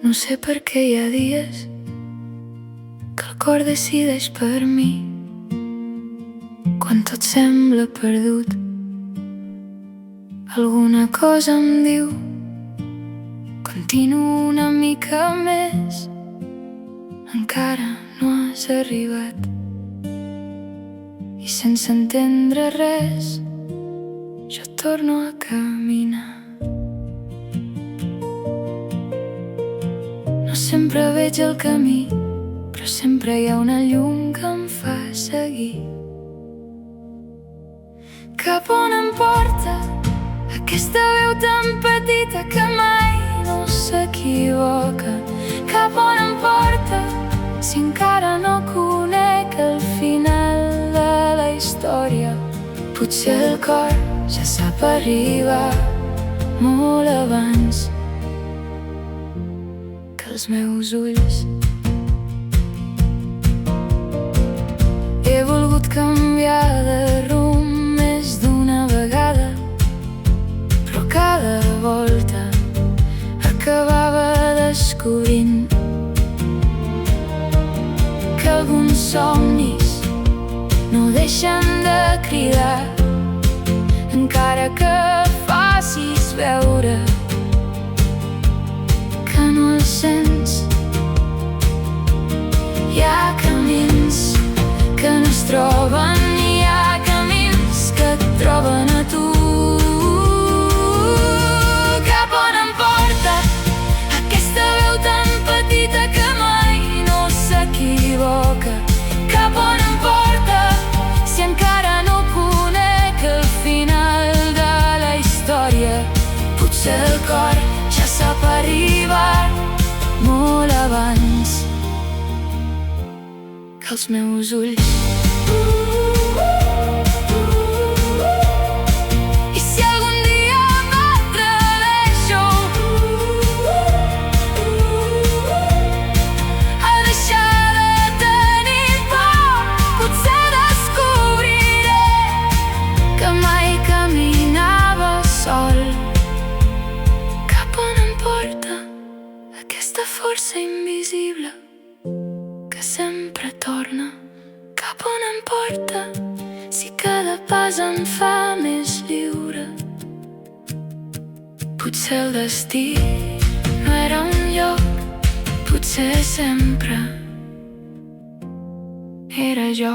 No sé per què hi ha dies que el cor decideix per mi. Quan tot sembla perdut, alguna cosa em diu: continuo una mica més, encara no has arribat. I sense entendre res, jo torno a caminar. No sempre veig el camí, però sempre hi ha una llum que em fa seguir. Cap on em porta aquesta veu tan petita que mai no s'equivoca? Cap on em porta si encara no conec el final de la història? Potser el cor ja sap arribar molt abans que els meus ulls. He volgut canviar de rumb més d'una vegada, però cada volta acabava descobrint que alguns somnis no deixen de cridar, encara que facis veure que no els sents. Hi ha camins que no es troben, hi ha camins que et troben a tu. Cap on em porta aquesta veu tan petita que mai no s'equivoca? Cap on em porta si encara no conec el final de la història? Potser el cor ja sap arribar molt abans que els meus ulls. I si algun dia m'atreveixo a deixar de tenir por, potser descobriré que mai caminava sol. Cap on em porta aquesta força invisible que sempre torna? Cap on em porta si cada pas em fa més lliure? Potser el destí no era un lloc, potser sempre era jo.